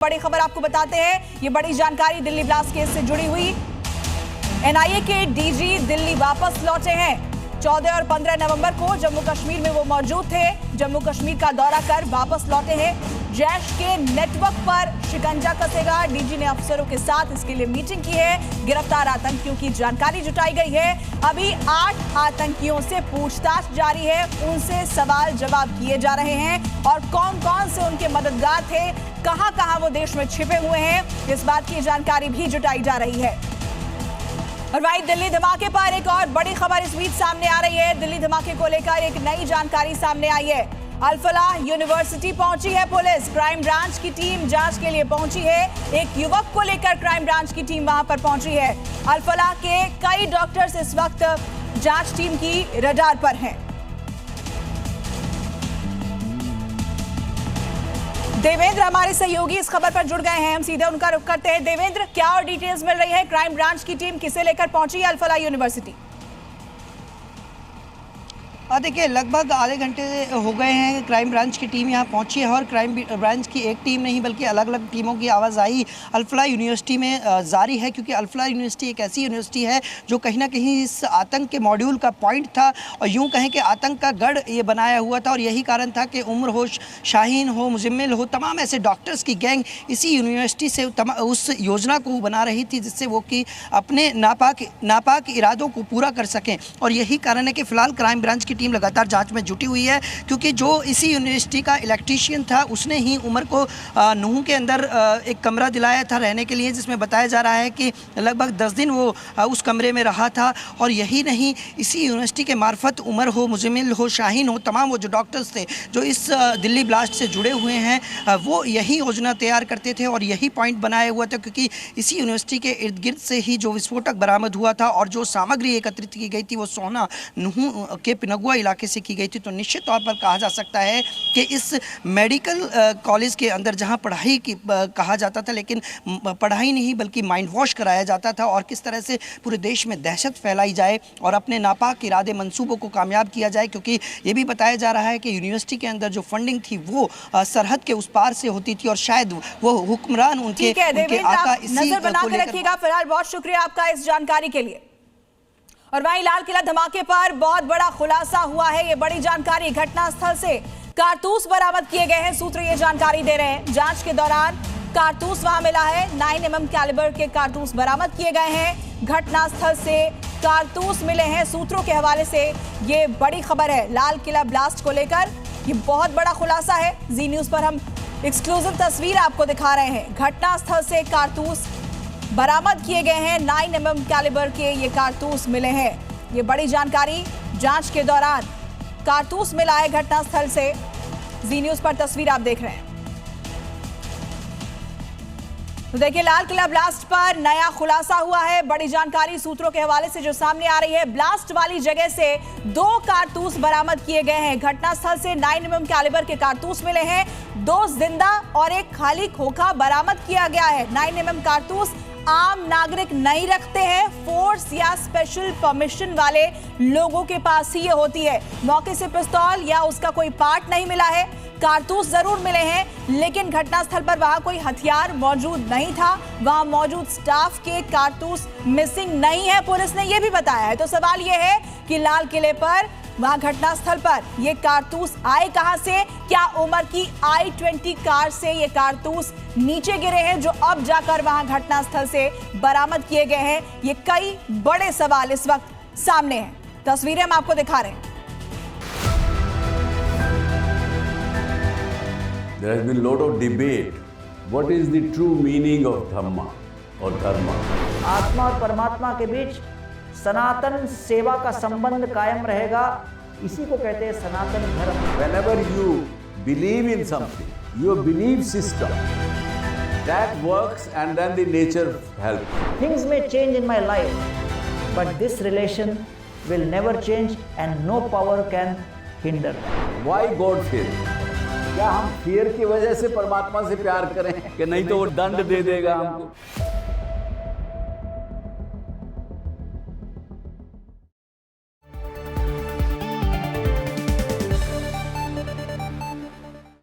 बड़ी खबर आपको बताते हैं। ये बड़ी जानकारी दिल्ली ब्लास्ट केस से जुड़ी हुई। एनआईए के डीजी दिल्ली वापस लौटे हैं। 14 और 15 नवंबर को जम्मू कश्मीर में वो मौजूद थे। जम्मू कश्मीर का दौरा कर वापस लौटे हैं। जैश के नेटवर्क पर शिकंजा कसेगा। डीजी ने अफसरों के साथ इसके लिए मीटिंग की है। गिरफ्तार आतंकियों की जानकारी जुटाई गई है। अभी 8 आतंकियों से पूछताछ जारी है। उनसे सवाल जवाब किए जा रहे हैं और कौन कौन से उनके मददगार थे, कहां कहां वो देश में छिपे हुए हैं, इस बात की जानकारी भी जुटाई जा रही है। और वहीं दिल्ली धमाके पर एक और बड़ी खबर इस बीच सामने आ रही है। दिल्ली धमाके को लेकर एक नई जानकारी सामने आई है। अल-फलाह यूनिवर्सिटी पहुंची है पुलिस। क्राइम ब्रांच की टीम जांच के लिए पहुंची है। एक युवक को लेकर क्राइम ब्रांच की टीम वहां पर पहुंची है। अल-फलाह के कई डॉक्टर्स इस वक्त जांच टीम की रडार पर हैं। देवेंद्र हमारे सहयोगी इस खबर पर जुड़ गए हैं। हम सीधे उनका रुख करते हैं। देवेंद्र, क्या और डिटेल्स मिल रही है? क्राइम ब्रांच की टीम किसे लेकर पहुंची है अल-फलाह यूनिवर्सिटी? देखिए, लगभग आधे घंटे हो गए हैं क्राइम ब्रांच की टीम यहाँ पहुंची है और क्राइम ब्रांच की एक टीम नहीं बल्कि अलग अलग टीमों की आवाजाही अल-फलाह यूनिवर्सिटी में जारी है, क्योंकि अल-फलाह यूनिवर्सिटी एक ऐसी यूनिवर्सिटी है जो कहीं ना कहीं इस आतंक के मॉड्यूल का पॉइंट था और यूँ कहें कि आतंक का गढ़ ये बनाया हुआ था। और यही कारण था कि उम्र हो, शाहीन हो, मुजम्मिल हो, तमाम ऐसे डॉक्टर्स की गैंग इसी यूनिवर्सिटी से उस योजना को बना रही थी जिससे वो कि अपने नापाक इरादों को पूरा कर सकें। और यही कारण है कि फ़िलहाल क्राइम ब्रांच की टीम लगातार जांच में जुटी हुई है, क्योंकि जो इसी यूनिवर्सिटी का इलेक्ट्रीशियन था उसने ही उमर को नूह के अंदर एक कमरा दिलाया था रहने के लिए, जिसमें बताया जा रहा है कि लगभग 10 दिन वो उस कमरे में रहा था। और यही नहीं, इसी यूनिवर्सिटी के मार्फत उमर हो, मुजम्मिल हो, शाहीन हो, तमाम वो जो डॉक्टर्स थे जो इस दिल्ली ब्लास्ट से जुड़े हुए हैं, वो यही योजना तैयार करते थे और यही पॉइंट बनाया हुआ था, क्योंकि इसी यूनिवर्सिटी के इर्द गिर्द से ही जो विस्फोटक बरामद हुआ था और जो सामग्री एकत्रित की गई थी वो सोना नूह के पिनगुआ इलाके से की गई थी। तो निश्चित तौर पर कहा जा सकता है कि इस मेडिकल कॉलेज के अंदर जहां पढ़ाई की कहा जाता था, लेकिन पढ़ाई नहीं बल्कि माइंड वॉश कराया जाता था और किस तरह से पूरे देश में दहशत फैलाई जाए और अपने नापाक इरादे मंसूबों को कामयाब किया जाए, क्योंकि ये भी बताया जा रहा है कि यूनिवर्सिटी के अंदर जो फंडिंग थी वो सरहद के उस पार से होती थी और शायद वो हुक्मरान उनके आका नजर बना के रखिएगा। फिलहाल बहुत शुक्रिया आपका इस जानकारी के लिए। और वहीं लाल किला धमाके पर बहुत बड़ा खुलासा हुआ है। ये बड़ी जानकारी, घटनास्थल से कारतूस बरामद किए गए हैं। सूत्र ये जानकारी दे रहे हैं, जांच के दौरान कारतूस वहां मिला है। 9mm कैलिबर के कारतूस बरामद किए गए हैं। घटनास्थल से कारतूस मिले हैं। सूत्रों के हवाले से ये बड़ी खबर है लाल किला ब्लास्ट को लेकर। ये बहुत बड़ा खुलासा है। जी न्यूज पर हम एक्सक्लूसिव तस्वीर आपको दिखा रहे हैं। घटनास्थल से कारतूस बरामद किए गए हैं। 9mm कैलिबर के ये कारतूस मिले हैं। ये बड़ी जानकारी, जांच के दौरान कारतूस मिला है घटनास्थल से। जी न्यूज पर तस्वीर आप देख रहे हैं। तो देखिए, लाल किला ब्लास्ट पर नया खुलासा हुआ है। बड़ी जानकारी सूत्रों के हवाले से जो सामने आ रही है, ब्लास्ट वाली जगह से 2 कारतूस बरामद किए गए हैं। घटनास्थल से 9mm कैलिबर के कारतूस मिले हैं। 2 जिंदा और एक खाली खोखा बरामद किया गया है। 9mm कारतूस आम नागरिक नहीं रखते हैं, फोर्स या स्पेशल परमिशन वाले लोगों के पास ही ये होती है। मौके से पिस्तौल या उसका कोई पार्ट नहीं मिला है। कारतूस जरूर मिले हैं, लेकिन घटनास्थल पर वहां कोई हथियार मौजूद नहीं था। वहां मौजूद स्टाफ के कारतूस मिसिंग नहीं है, पुलिस ने यह भी बताया है। तो सवाल यह है कि लाल किले पर, वहां घटनास्थल पर ये कारतूस आए कहां से? क्या उमर की I-20 कार से ये कारतूस नीचे गिरे हैं जो अब जाकर वहां घटनास्थल से बरामद किए गए हैं? ये कई बड़े सवाल इस वक्त सामने हैं। तस्वीरें हम आपको दिखा रहे हैं। There has been a lot of debate. What is the true meaning of Dhamma or Dharma? आत्मा और परमात्मा के बीच सनातन सेवा का संबंध कायम रहेगा, इसी को कहते हैं सनातन धर्म। Whenever you believe in something, your belief system that works and then the nature helps. Things may change in my life, but this relation will never change and no power can hinder that. Why God fear? क्या हम fear की वजह से परमात्मा से प्यार करें कि नहीं तो वो दंड दे देगा हमको?